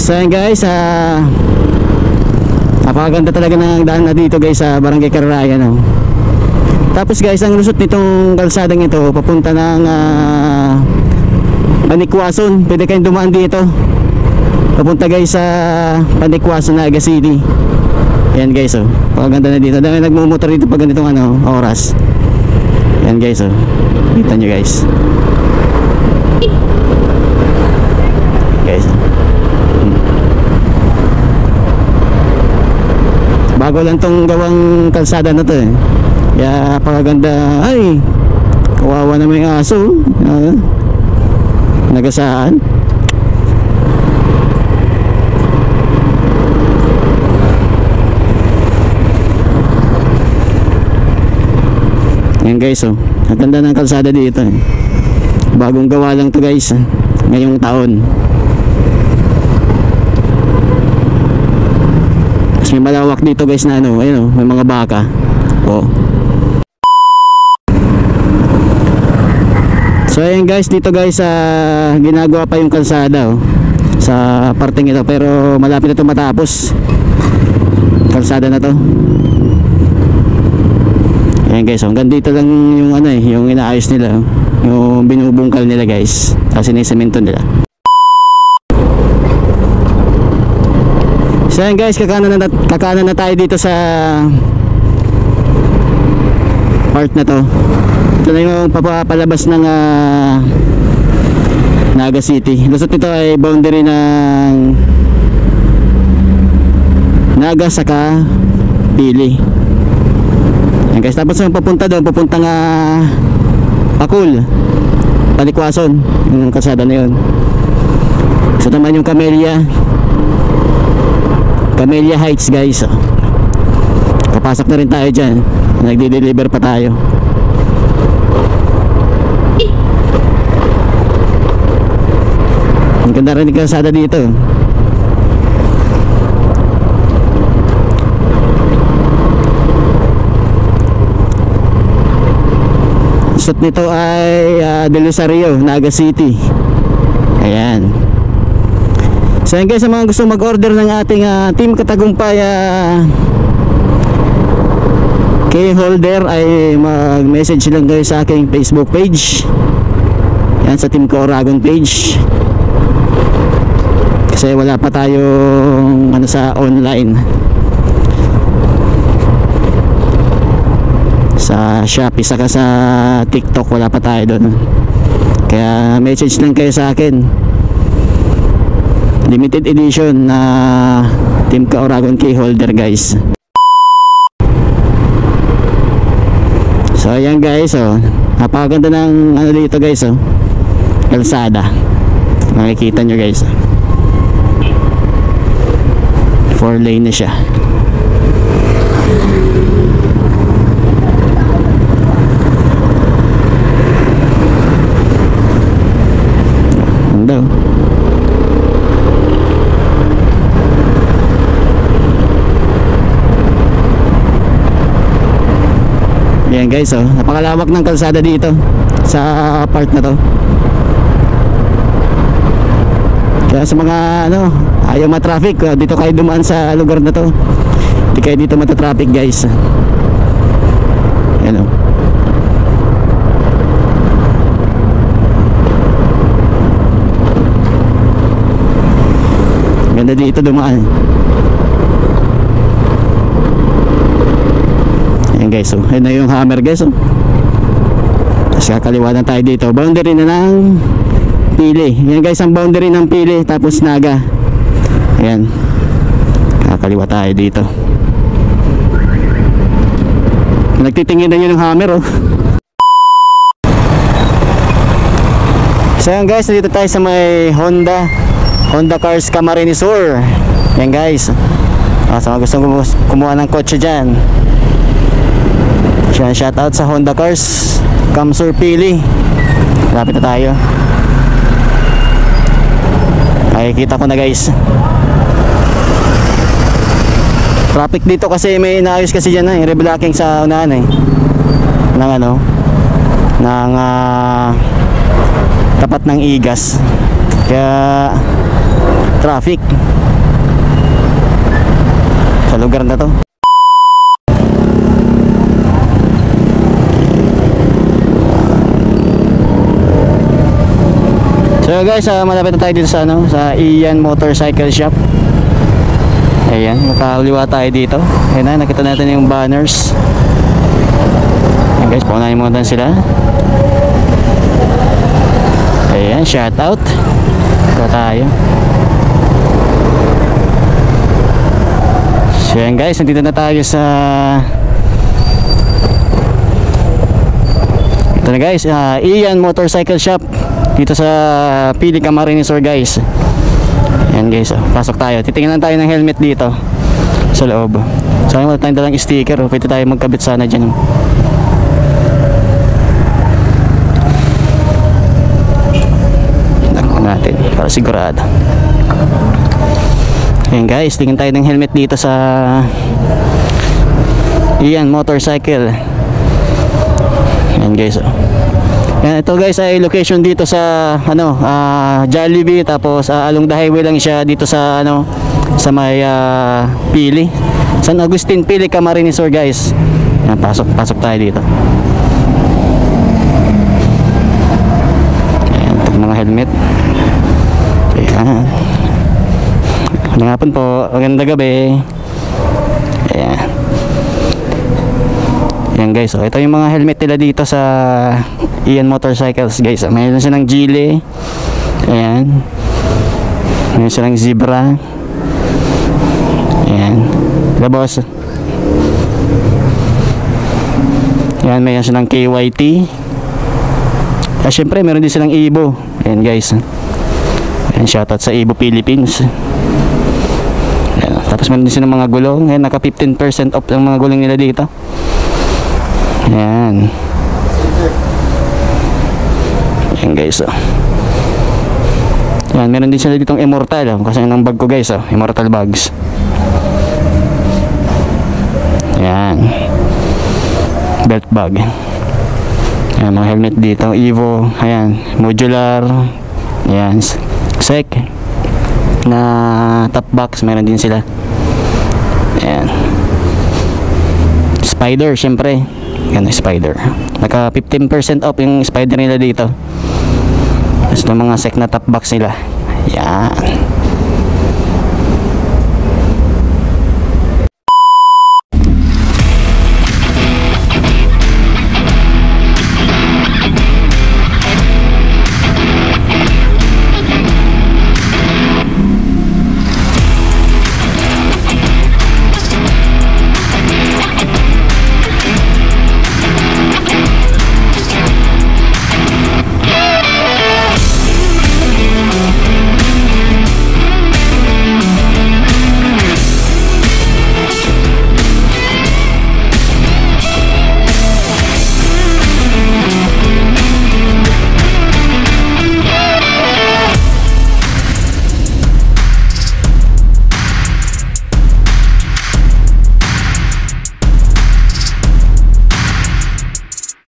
So yan guys, napakaganda talaga ng daan na dito guys sa Barangay Carraya, no? Tapos guys, ang lusot nitong kalsadang ito papunta ng Panikwason. Pwede kayong dumaan dito papunta guys sa Panikwason, Naga City. Yan guys, oh, napakaganda na dito. Dahil nagmumotor dito pag ganitong oras. Yan guys, oh, kita nyo guys. Guys, bago lang tong gawang kalsada na to eh. Kaya napakaganda. Ay, kawawa naman yung aso. Nagasaan. Yan guys, oh, ang ganda ng kalsada dito eh. Bagong gawa lang to guys, ngayong taon. Mas may malawak dito guys na ayun, may mga baka. Oh. So ayan guys, dito guys ginagawa pa yung kalsada, oh, sa parteng ito, pero malapit na ito matapos. Kalsada na to. Ayan guys, hanggang dito lang yung yung inaayos nila, yung binubungkal nila guys, kasi sinisemento nila. So ayan guys, kakanan na tayo dito sa part na to. Ito na yung papapalabas ng Naga City. Lusot nito ay boundary ng Naga saka Pili. Ayan guys, tapos yung papunta doon, papuntang Akul, Panikwason, yung kalsada na yun. So naman yung Camellia Heights guys, oh. Kapasok na rin tayo dyan, nagde-deliver pa tayo. Ang ganda rin yung kalsada dito. Sot nito ay Del Rosario, Naga City. Ayan. So yan guys, sa mga gusto mag-order ng ating Team Katagumpay key holder, ay mag-message lang kayo sa aking Facebook page. Yan, sa Team Ka-Oragon page. Kasi wala pa tayong sa online. Sa Shopee saka sa TikTok wala pa tayo doon. Kaya message lang kayo sa akin. Limited edition na Team Ka-Oragon key holder guys. So ayan guys, oh, napakaganda ng dito guys, oh, kalsada. Makikita nyo guys, 4 lane na siya. Ano? Ayan guys, oh, napakalawak ng kalsada dito sa part na to. Kaya sa mga ayaw ma-traffic, dito kayo dumaan sa lugar na to. Hindi kayo dito mata-traffic guys. Ayan, oh. Ganda dito dumaan. Ayan guys, oh, ayun na yung Hammer guys, oh. Tapos kakaliwa na tayo dito. Boundary na ng Pili. Yan guys, ang boundary ng Pili, tapos Naga. Ayan, kakaliwa tayo dito. Nagtitingin na yun ng Hammer, oh. So yan guys, dito tayo sa may Honda Cars Camarines Sur. Yan guys, sa mga gustong kumuha ng kotse dyan, shout out sa Honda Cars Camsur Pili. Lapit na tayo. Nakikita ko na guys. Traffic dito kasi may inaayos kasi dyan reblocking sa unahan ng tapat ng Igas. Kaya traffic. sa lugar na to. So guys, malapit na tayo dito sa sa Ian Motorcycle Shop. Ayan, makakaliwa tayo dito. Ayan na, nakita natin yung banners. Ayan guys, paunahin mo natin sila. Ayan, shout out. Ito tayo. So ayan guys, nandito na tayo sa ito na guys, Ian Motorcycle Shop dito sa Pili Camarines Sur guys. Ayan guys, pasok tayo. Titingnan tayo ng helmet dito sa loob. So wala tayong dalang sticker, pwede tayo magkabit sana dyan. Nakon natin para sigurado. Ayan guys, tingin tayo ng helmet dito sa Ian Motorcycle. Ayan guys, yan, ito guys ay location dito sa Jollibee, tapos along the highway lang siya dito sa sa may Pili, San Agustin, Pili, Camarines Sur guys. Yan, pasok tayo dito. Ayan, ito mga helmet. Ayan. Magandang hapon po, magandang gabi. Ayan. Ayan guys, so ito yung mga helmet nila dito sa Ian Motorcycles guys. Mayroon silang Gile. Ayan. Mayroon silang Zebra. Ayan. Diba boss? Ayan, mayroon silang KYT. At syempre mayroon din silang Evo. Ayan guys. Ayan, shoutout sa Evo Philippines. Ayan. Tapos mayroon din silang mga gulong. Ayan, naka 15% off ang mga gulong nila dito. Ayan. Ayan guys, Ayan, meron din sila ditong Immortal, kasi yun ang bag ko guys, Immortal bags. Ayan. Belt bag. Ayan, mga helmet dito, Evo. Ayan, modular. Ayan, sec na top box, meron din sila. Ayan. Spider, syempre. Yan, Spider. Naka 15% off yung Spider nila dito. Tapos yung mga sec na top box nila. Yan.